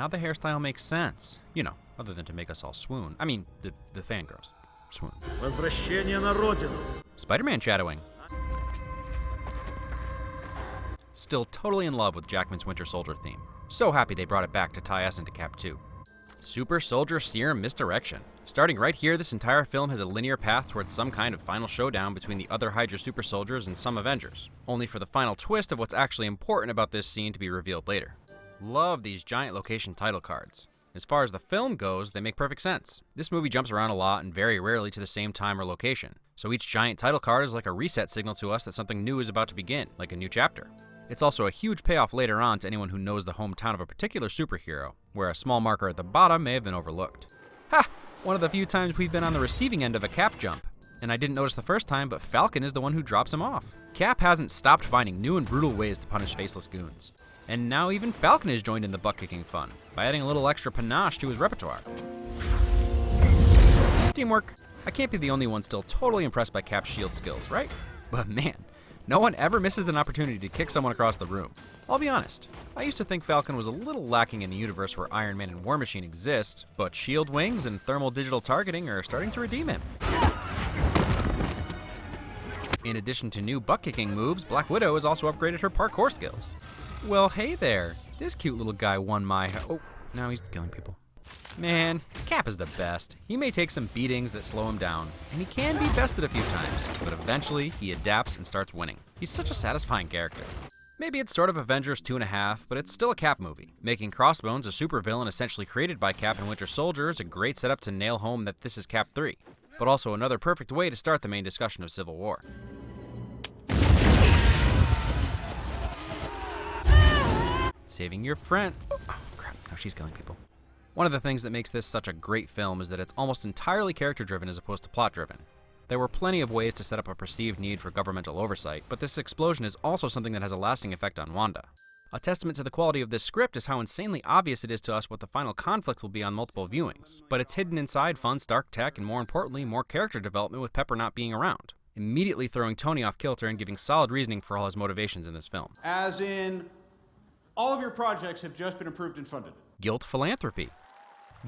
now the hairstyle makes sense. You know, other than to make us all swoon. I mean, the fangirls swoon. Возвращение на родину. Spider-Man shadowing. Still totally in love with Jackman's Winter Soldier theme. So happy they brought it back to tie us into Cap 2. Super Soldier Serum Misdirection. Starting right here, this entire film has a linear path towards some kind of final showdown between the other Hydra super soldiers and some Avengers, only for the final twist of what's actually important about this scene to be revealed later. Love these giant location title cards. As far as the film goes, they make perfect sense. This movie jumps around a lot and very rarely to the same time or location, so each giant title card is like a reset signal to us that something new is about to begin, like a new chapter. It's also a huge payoff later on to anyone who knows the hometown of a particular superhero, where a small marker at the bottom may have been overlooked. Ha! One of the few times we've been on the receiving end of a Cap jump. And I didn't notice the first time, but Falcon is the one who drops him off. Cap hasn't stopped finding new and brutal ways to punish faceless goons. And now even Falcon has joined in the butt-kicking fun, by adding a little extra panache to his repertoire. Teamwork. I can't be the only one still totally impressed by Cap's shield skills, right? But man, no one ever misses an opportunity to kick someone across the room. I'll be honest, I used to think Falcon was a little lacking in a universe where Iron Man and War Machine exist, but shield wings and thermal digital targeting are starting to redeem him. In addition to new butt-kicking moves, Black Widow has also upgraded her parkour skills. Well, hey there. This cute little guy won my... Oh, now he's killing people. Man, Cap is the best. He may take some beatings that slow him down, and he can be bested a few times, but eventually he adapts and starts winning. He's such a satisfying character. Maybe it's sort of Avengers 2.5, but it's still a Cap movie. Making Crossbones a supervillain essentially created by Cap and Winter Soldier is a great setup to nail home that this is Cap 3, but also another perfect way to start the main discussion of Civil War. Saving your friend. Oh crap, now she's killing people. One of the things that makes this such a great film is that it's almost entirely character-driven as opposed to plot-driven. There were plenty of ways to set up a perceived need for governmental oversight, but this explosion is also something that has a lasting effect on Wanda. A testament to the quality of this script is how insanely obvious it is to us what the final conflict will be on multiple viewings, but it's hidden inside fun, stark tech, and more importantly, more character development with Pepper not being around, immediately throwing Tony off kilter and giving solid reasoning for all his motivations in this film. As in, all of your projects have just been approved and funded. Guilt philanthropy.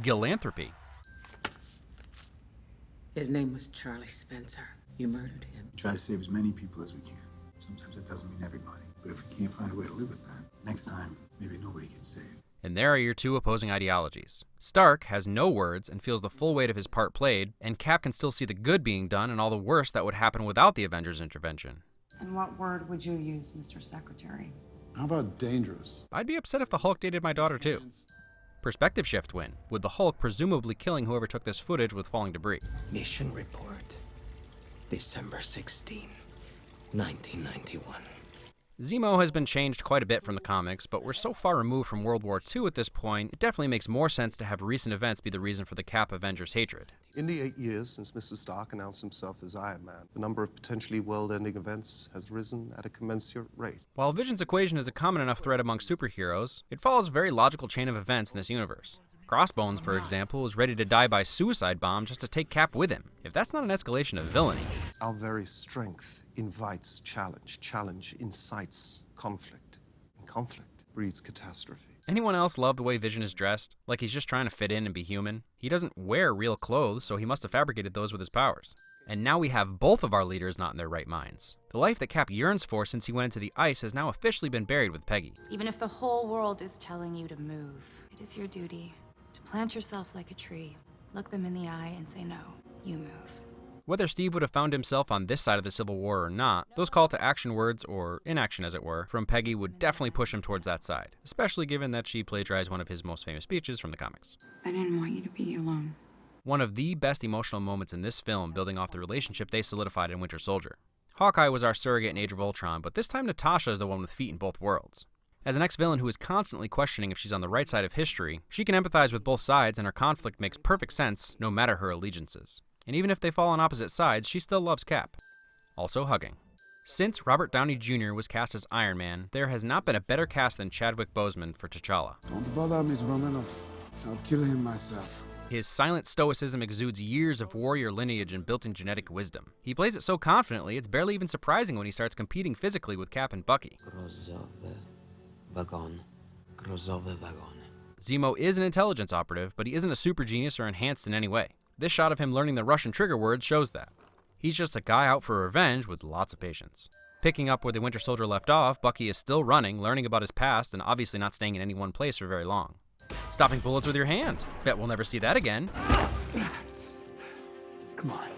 Gilanthropy. His name was Charlie Spencer. You murdered him. Try to save as many people as we can. Sometimes it doesn't mean everybody. But if we can't find a way to live with that, next time, maybe nobody gets saved. And there are your two opposing ideologies. Stark has no words and feels the full weight of his part played, and Cap can still see the good being done and all the worst that would happen without the Avengers' intervention. And what word would you use, Mr. Secretary? How about dangerous? I'd be upset if the Hulk dated my daughter too. Perspective shift win, with the Hulk presumably killing whoever took this footage with falling debris. Mission report, December 16, 1991. Zemo has been changed quite a bit from the comics, but we're so far removed from World War II at this point, it definitely makes more sense to have recent events be the reason for the Cap Avengers hatred. In the 8 years since Mr. Stark announced himself as Iron Man, the number of potentially world-ending events has risen at a commensurate rate. While Vision's equation is a common enough thread among superheroes, it follows a very logical chain of events in this universe. Crossbones, for example, is ready to die by suicide bomb just to take Cap with him. If that's not an escalation of villainy. Our very strength invites challenge. Challenge incites conflict. And conflict breeds catastrophe. Anyone else love the way Vision is dressed? Like he's just trying to fit in and be human? He doesn't wear real clothes, so he must have fabricated those with his powers. And now we have both of our leaders not in their right minds. The life that Cap yearns for since he went into the ice has now officially been buried with Peggy. Even if the whole world is telling you to move, it is your duty to plant yourself like a tree, look them in the eye and say no, you move. Whether Steve would have found himself on this side of the Civil War or not, those call to action words, or inaction as it were, from Peggy would definitely push him towards that side, especially given that she plagiarized one of his most famous speeches from the comics. I didn't want you to be alone. One of the best emotional moments in this film, building off the relationship they solidified in Winter Soldier. Hawkeye was our surrogate in Age of Ultron, but this time Natasha is the one with feet in both worlds. As an ex-villain who is constantly questioning if she's on the right side of history, she can empathize with both sides and her conflict makes perfect sense no matter her allegiances. And even if they fall on opposite sides, she still loves Cap. Also hugging. Since Robert Downey Jr. was cast as Iron Man, there has not been a better cast than Chadwick Boseman for T'Challa. Don't bother Miss Romanoff. I'll kill him myself. His silent stoicism exudes years of warrior lineage and built-in genetic wisdom. He plays it so confidently, it's barely even surprising when he starts competing physically with Cap and Bucky. Grozowy wagon. Grozowy wagon. Zemo is an intelligence operative, but he isn't a super genius or enhanced in any way. This shot of him learning the Russian trigger words shows that. He's just a guy out for revenge with lots of patience. Picking up where the Winter Soldier left off, Bucky is still running, learning about his past, and obviously not staying in any one place for very long. Stopping bullets with your hand. Bet we'll never see that again. Come on.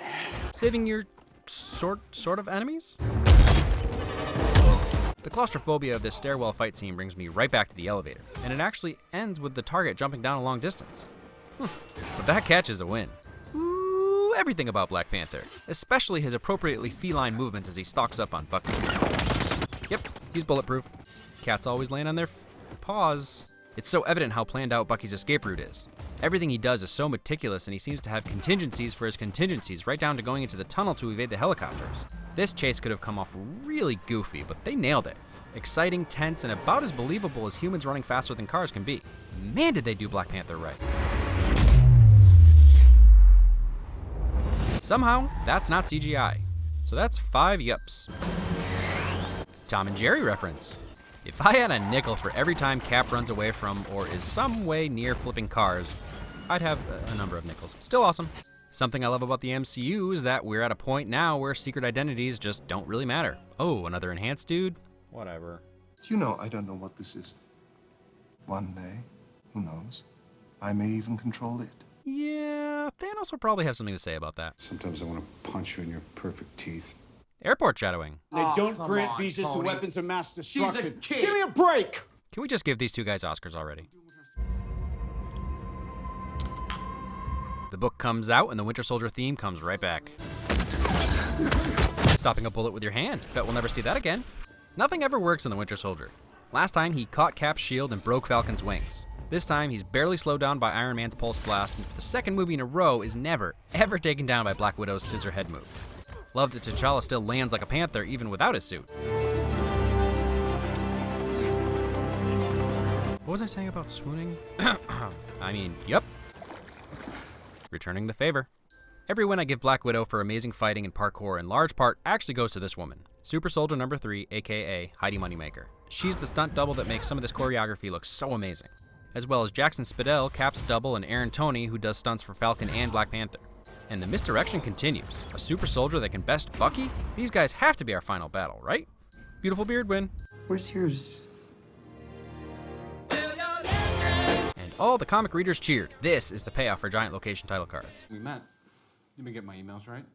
Saving your sort of enemies? The claustrophobia of this stairwell fight scene brings me right back to the elevator, and it actually ends with the target jumping down a long distance. But that catch is a win. Ooh, everything about Black Panther, especially his appropriately feline movements as he stalks up on Bucky. Yep, he's bulletproof. Cats always land on their paws. It's so evident how planned out Bucky's escape route is. Everything he does is so meticulous, and he seems to have contingencies for his contingencies, right down to going into the tunnel to evade the helicopters. This chase could have come off really goofy, but they nailed it. Exciting, tense, and about as believable as humans running faster than cars can be. Man, did they do Black Panther right. Somehow, that's not CGI. So that's 5 yups. Tom and Jerry reference. If I had a nickel for every time Cap runs away from or is some way near flipping cars, I'd have a number of nickels. Still awesome. Something I love about the MCU is that we're at a point now where secret identities just don't really matter. Oh, another enhanced dude? Whatever. Do you know I don't know what this is? One day, who knows? I may even control it. Yeah, Thanos will probably have something to say about that. Sometimes I want to punch you in your perfect teeth. Airport shadowing. They don't come grant on, visas Tony. to weapons of mass She's a destruction. kid. Give me a break! Can we just give these two guys Oscars already? The book comes out and the Winter Soldier theme comes right back. Stopping a bullet with your hand. Bet we'll never see that again. Nothing ever works in the Winter Soldier. Last time he caught Cap's shield and broke Falcon's wings. This time he's barely slowed down by Iron Man's pulse blast, and for the second movie in a row is never, ever taken down by Black Widow's scissor head move. Love that T'Challa still lands like a panther even without his suit. What was I saying about swooning? I mean, yep. Returning the favor. Every win I give Black Widow for amazing fighting and parkour in large part actually goes to this woman. Super Soldier number 3, aka Heidi Moneymaker. She's the stunt double that makes some of this choreography look so amazing. As well as Jackson Spidell, Cap's double, and Aaron Toney, who does stunts for Falcon and Black Panther. And the misdirection continues. A super soldier that can best Bucky? These guys have to be our final battle, right? Beautiful beard win. Where's yours? And all the comic readers cheered. This is the payoff for giant location title cards. We met. You've been getting my emails, right?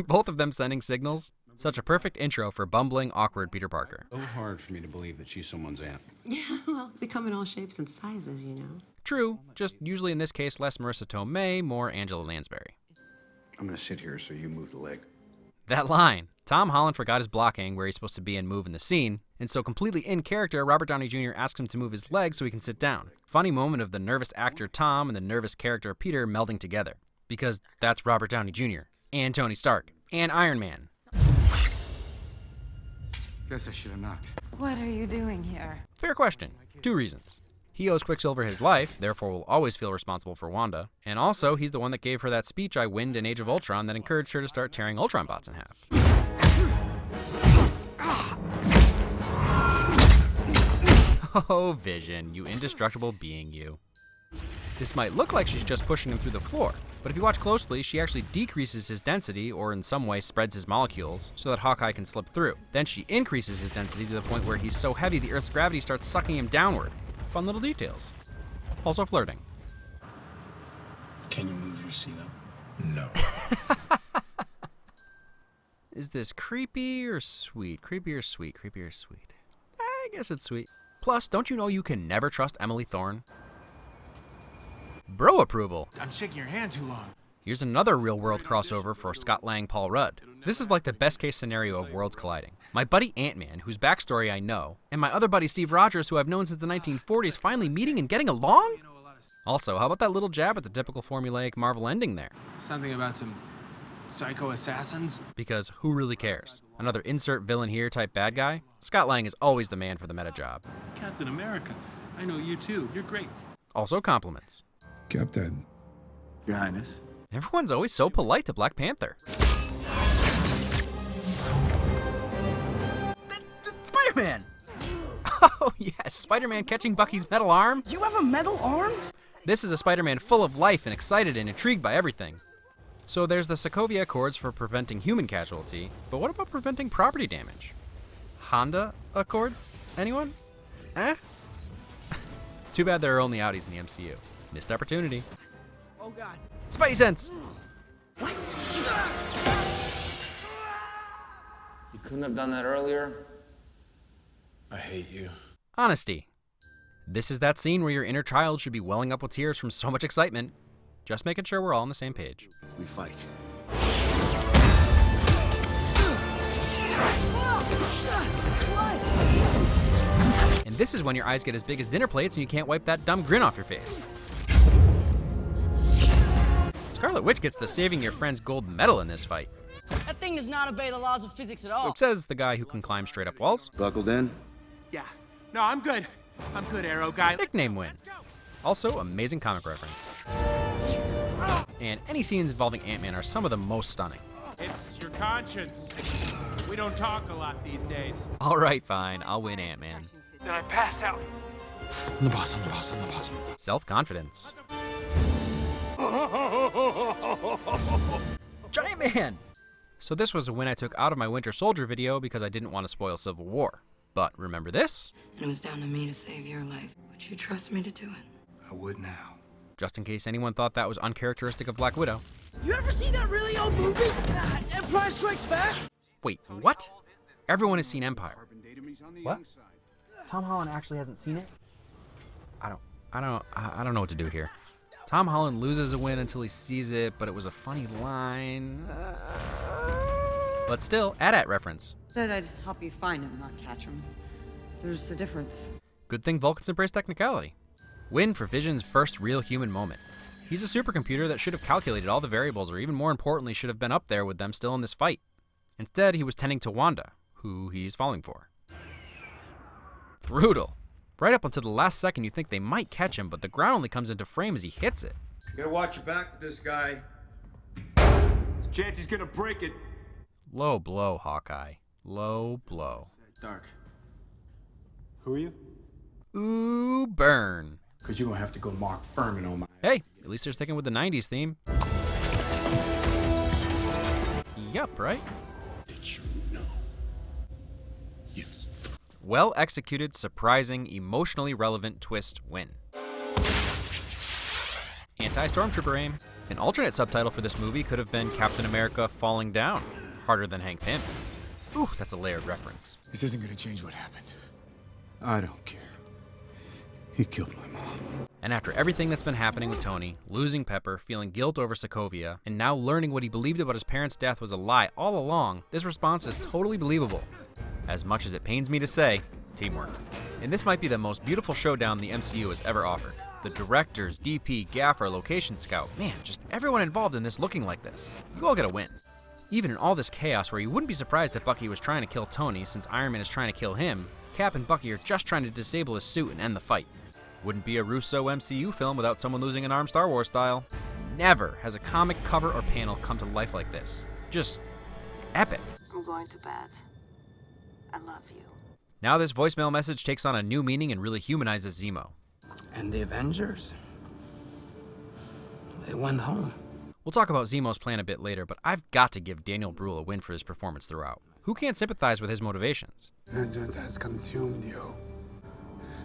Both of them sending signals. Such a perfect intro for bumbling, awkward Peter Parker. So hard for me to believe that she's someone's aunt. Yeah, well, they come in all shapes and sizes, you know. True, just usually in this case less Marissa Tomei, more Angela Lansbury. I'm gonna sit here so you move the leg. That line. Tom Holland forgot his blocking where he's supposed to be and move in the scene, and so completely in character, Robert Downey Jr. asks him to move his leg so he can sit down. Funny moment of the nervous actor Tom and the nervous character Peter melding together. Because that's Robert Downey Jr., and Tony Stark, and Iron Man. Guess I should have knocked. What are you doing here? Fair question. 2 reasons. He owes Quicksilver his life, therefore will always feel responsible for Wanda. And also, he's the one that gave her that speech I winned in Age of Ultron that encouraged her to start tearing Ultron bots in half. Oh, Vision, you indestructible being you. This might look like she's just pushing him through the floor, but if you watch closely, she actually decreases his density, or in some way spreads his molecules, so that Hawkeye can slip through. Then she increases his density to the point where he's so heavy the Earth's gravity starts sucking him downward. Fun little details. Also flirting. Can you move your seat up? No. Is this creepy or sweet? Creepy or sweet? Creepy or sweet? I guess it's sweet. Plus, don't you know you can never trust Emily Thorne? Bro approval. I'm shaking your hand too long. Here's another real-world crossover for Scott Lang, Paul Rudd. This is like the best-case scenario of worlds colliding. My buddy Ant-Man, whose backstory I know, and my other buddy Steve Rogers, who I've known since the 1940s, finally meeting and getting along? Also, how about that little jab at the typical formulaic Marvel ending there? Something about some psycho assassins? Because who really cares? Another insert villain here type bad guy? Scott Lang is always the man for the meta job. Captain America. I know you too. You're great. Also compliments. Captain. Your Highness. Everyone's always so polite to Black Panther. Spider-Man! Oh yes, Spider-Man catching Bucky's metal arm. You have a metal arm? This is a Spider-Man full of life and excited and intrigued by everything. So there's the Sokovia Accords for preventing human casualty, but what about preventing property damage? Honda Accords? Anyone? Eh? Too bad there are only Audis in the MCU. Missed opportunity. Oh god. Spidey sense! You couldn't have done that earlier? I hate you. Honesty. This is that scene where your inner child should be welling up with tears from so much excitement. Just making sure we're all on the same page. We fight. And this is when your eyes get as big as dinner plates and you can't wipe that dumb grin off your face. Scarlet Witch gets the saving your friend's gold medal in this fight. That thing does not obey the laws of physics at all. Says the guy who can climb straight up walls. Buckled in? Yeah. No, I'm good. I'm good, Arrow guy. Nickname win. Also, amazing comic reference. And any scenes involving Ant-Man are some of the most stunning. It's your conscience. We don't talk a lot these days. Alright, fine, I'll win Ant-Man. Then I passed out. I'm the boss, I'm the boss, I'm the boss. Self-confidence. Giant Man! So this was a win I took out of my Winter Soldier video because I didn't want to spoil Civil War. But remember this? And it was down to me to save your life. Would you trust me to do it? I would now. Just in case anyone thought that was uncharacteristic of Black Widow. You ever see that really old movie? Empire Strikes Back? Wait, what? Everyone has seen Empire. What? Tom Holland actually hasn't seen it? I don't know what to do here. Tom Holland loses a win until he sees it, but it was a funny line. But still, AT-AT reference. Said I'd help you find him, not catch him. There's a difference. Good thing Vulcans embrace technicality. Win for Vision's first real human moment. He's a supercomputer that should have calculated all the variables, or even more importantly, should have been up there with them still in this fight. Instead, he was tending to Wanda, who he's falling for. Brutal. Right up until the last second you think they might catch him, but the ground only comes into frame as he hits it. You gotta watch your back with this guy. Chance he's gonna break it. Low blow, Hawkeye. Low blow. Dark. Who are you? Ooh, burn. Because you're gonna have to go Mark Furman on my... Hey, at least they're sticking with the 90s theme. Yup, right? Did you know? Yes. Well executed, surprising, emotionally relevant twist win. Anti-Stormtrooper aim. An alternate subtitle for this movie could have been Captain America Falling Down. Harder than Hank Pym. Ooh, that's a layered reference. This isn't gonna change what happened. I don't care. He killed my mom. And after everything that's been happening with Tony, losing Pepper, feeling guilt over Sokovia, and now learning what he believed about his parents' death was a lie all along, this response is totally believable. As much as it pains me to say, teamwork. And this might be the most beautiful showdown the MCU has ever offered. The directors, DP, gaffer, location scout, man, just everyone involved in this looking like this. You all get a win. Even in all this chaos where you wouldn't be surprised if Bucky was trying to kill Tony since Iron Man is trying to kill him, Cap and Bucky are just trying to disable his suit and end the fight. Wouldn't be a Russo MCU film without someone losing an arm Star Wars style. Never has a comic cover or panel come to life like this. Just epic. I'm going to bed. I love you. Now this voicemail message takes on a new meaning and really humanizes Zemo. And the Avengers? They went home. We'll talk about Zemo's plan a bit later, but I've got to give Daniel Bruhl a win for his performance throughout. Who can't sympathize with his motivations? Vengeance has consumed you.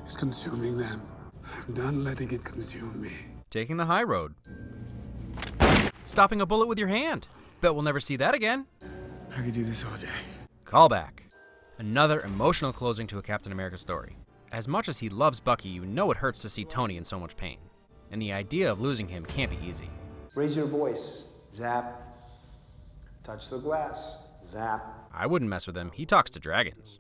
It's consuming them. I'm done letting it consume me. Taking the high road. Stopping a bullet with your hand. Bet we'll never see that again. I could do this all day. Callback. Another emotional closing to a Captain America story. As much as he loves Bucky, you know it hurts to see Tony in so much pain. And the idea of losing him can't be easy. Raise your voice. Zap. Touch the glass. Zap. I wouldn't mess with him. He talks to dragons.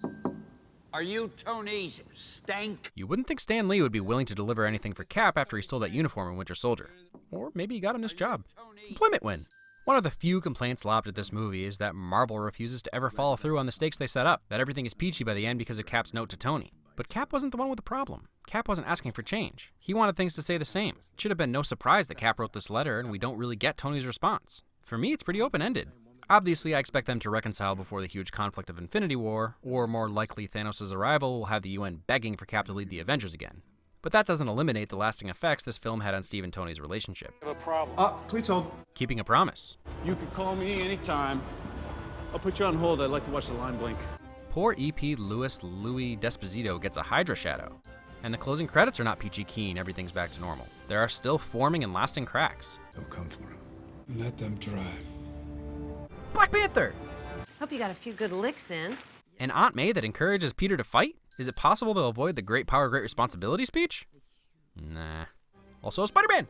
Are you Tony Stank? You wouldn't think Stan Lee would be willing to deliver anything for Cap after he stole that uniform in Winter Soldier. Or maybe he got him his job. Employment win. One of the few complaints lobbed at this movie is that Marvel refuses to ever follow through on the stakes they set up, that everything is peachy by the end because of Cap's note to Tony. But Cap wasn't the one with the problem. Cap wasn't asking for change. He wanted things to stay the same. It should have been no surprise that Cap wrote this letter and we don't really get Tony's response. For me, it's pretty open-ended. Obviously, I expect them to reconcile before the huge conflict of Infinity War, or more likely Thanos' arrival will have the UN begging for Cap to lead the Avengers again. But that doesn't eliminate the lasting effects this film had on Steve and Tony's relationship. I have a problem. Please hold. Keeping a promise. You can call me anytime. I'll put you on hold. I'd like to watch the line blink. Poor EP Louis Desposito gets a Hydra shadow. And the closing credits are not peachy keen, everything's back to normal. There are still forming and lasting cracks. Don't come for him. Let them drive. Black Panther! Hope you got a few good licks in. An Aunt May that encourages Peter to fight? Is it possible they'll avoid the great power, great responsibility speech? Nah. Also, Spider-Man!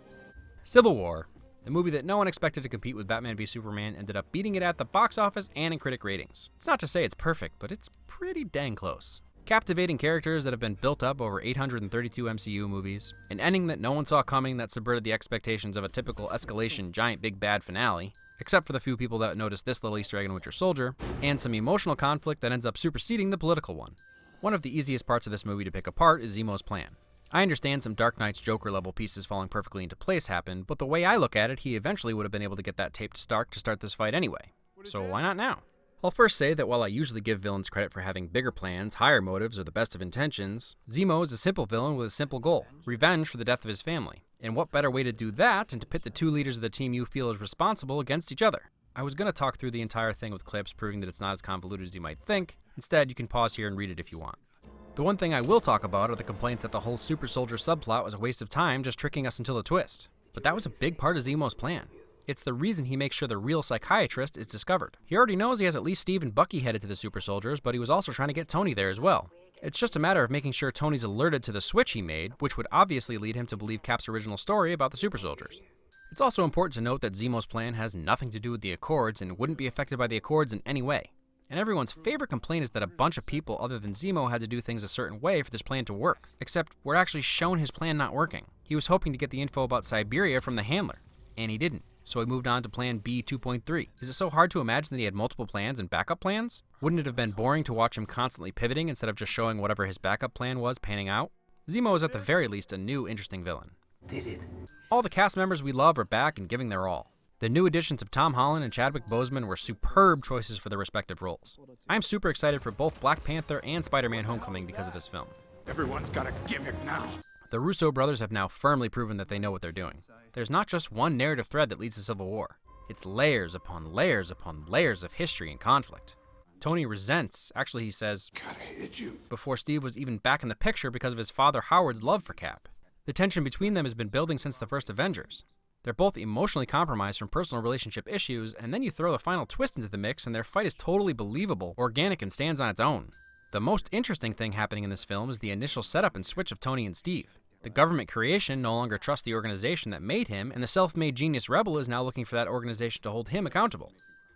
Civil War. The movie that no one expected to compete with Batman v Superman ended up beating it at the box office and in critic ratings. It's not to say it's perfect, but it's pretty dang close. Captivating characters that have been built up over 832 MCU movies, an ending that no one saw coming that subverted the expectations of a typical escalation giant big bad finale, except for the few people that noticed this little Easter egg in Winter Soldier, and some emotional conflict that ends up superseding the political one. One of the easiest parts of this movie to pick apart is Zemo's plan. I understand some Dark Knight's Joker level pieces falling perfectly into place happened, but the way I look at it, he eventually would have been able to get that tape to Stark to start this fight anyway. So why not now? I'll first say that while I usually give villains credit for having bigger plans, higher motives, or the best of intentions, Zemo is a simple villain with a simple goal: revenge for the death of his family. And what better way to do that than to pit the two leaders of the team you feel is responsible against each other? I was going to talk through the entire thing with clips proving that it's not as convoluted as you might think. Instead, you can pause here and read it if you want. The one thing I will talk about are the complaints that the whole Super Soldier subplot was a waste of time just tricking us until the twist. But that was a big part of Zemo's plan. It's the reason he makes sure the real psychiatrist is discovered. He already knows he has at least Steve and Bucky headed to the Super Soldiers, but he was also trying to get Tony there as well. It's just a matter of making sure Tony's alerted to the switch he made, which would obviously lead him to believe Cap's original story about the Super Soldiers. It's also important to note that Zemo's plan has nothing to do with the Accords and wouldn't be affected by the Accords in any way. And everyone's favorite complaint is that a bunch of people other than Zemo had to do things a certain way for this plan to work. Except we're actually shown his plan not working. He was hoping to get the info about Siberia from the Handler, and he didn't. So he moved on to Plan B 2.3. Is it so hard to imagine that he had multiple plans and backup plans? Wouldn't it have been boring to watch him constantly pivoting instead of just showing whatever his backup plan was panning out? Zemo is at the very least a new, interesting villain. Did it? All the cast members we love are back and giving their all. The new additions of Tom Holland and Chadwick Boseman were superb choices for their respective roles. I'm super excited for both Black Panther and Spider-Man Homecoming because of this film. Everyone's got a gimmick now. The Russo brothers have now firmly proven that they know what they're doing. There's not just one narrative thread that leads to Civil War. It's layers upon layers upon layers of history and conflict. Tony resents, actually he says, God, I hated you. Before Steve was even back in the picture because of his father Howard's love for Cap. The tension between them has been building since the first Avengers. They're both emotionally compromised from personal relationship issues, and then you throw the final twist into the mix and their fight is totally believable, organic, and stands on its own. The most interesting thing happening in this film is the initial setup and switch of Tony and Steve. The government creation no longer trusts the organization that made him, and the self-made genius rebel is now looking for that organization to hold him accountable.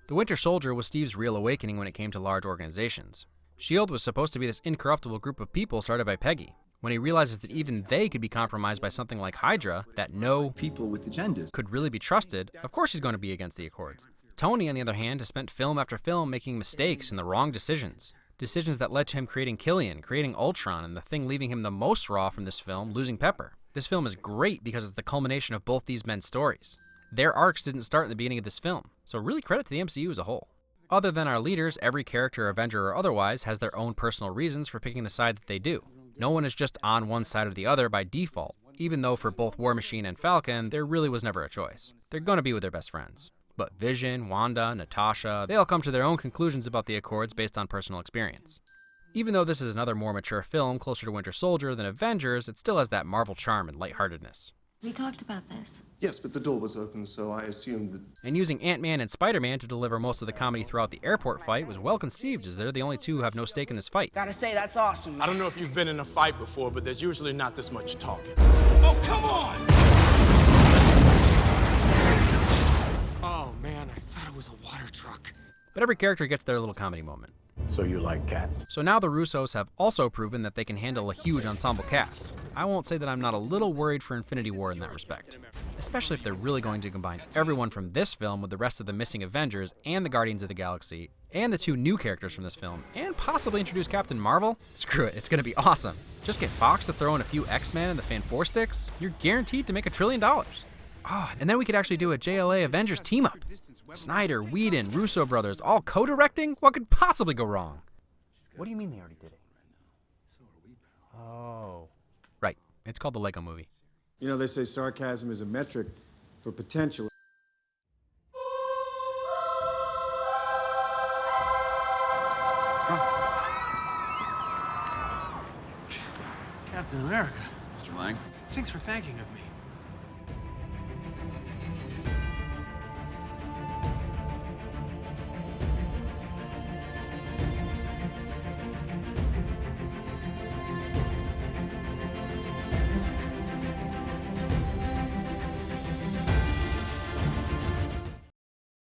The Winter Soldier was Steve's real awakening when it came to large organizations. S.H.I.E.L.D. was supposed to be this incorruptible group of people started by Peggy. When he realizes that even they could be compromised by something like Hydra, that no People with agendas could really be trusted, of course he's going to be against the Accords. Tony, on the other hand, has spent film after film making mistakes and the wrong decisions. Decisions that led to him creating Killian, creating Ultron, and the thing leaving him the most raw from this film, losing Pepper. This film is great because it's the culmination of both these men's stories. Their arcs didn't start in the beginning of this film, so really credit to the MCU as a whole. Other than our leaders, every character, Avenger or otherwise, has their own personal reasons for picking the side that they do. No one is just on one side or the other by default, even though for both War Machine and Falcon, there really was never a choice. They're gonna be with their best friends. But Vision, Wanda, Natasha, they all come to their own conclusions about the Accords based on personal experience. Even though this is another more mature film, closer to Winter Soldier than Avengers, it still has that Marvel charm and lightheartedness. We talked about this. Yes, but the door was open, so I assumed that... And using Ant-Man and Spider-Man to deliver most of the comedy throughout the airport fight was well conceived, as they're the only two who have no stake in this fight. Gotta say, that's awesome. I don't know if you've been in a fight before, but there's usually not this much talking. Oh, come on! Oh man, I thought it was a water truck. But every character gets their little comedy moment. So you like cats? So now the Russos have also proven that they can handle a huge ensemble cast. I won't say that I'm not a little worried for Infinity War in that respect. Especially if they're really going to combine everyone from this film with the rest of the missing Avengers and the Guardians of the Galaxy, and the two new characters from this film, and possibly introduce Captain Marvel. Screw it, it's gonna be awesome. Just get Fox to throw in a few X-Men and the Fan4 sticks, you're guaranteed to make $1 trillion. Oh, and then we could actually do a JLA Avengers team-up. Snyder, Whedon, Russo brothers, all co-directing? What could possibly go wrong? What do you mean they already did it? Oh. Right. It's called the Lego Movie. You know, they say sarcasm is a metric for potential. Captain America. Mr. Lang? Thanks for thanking of me.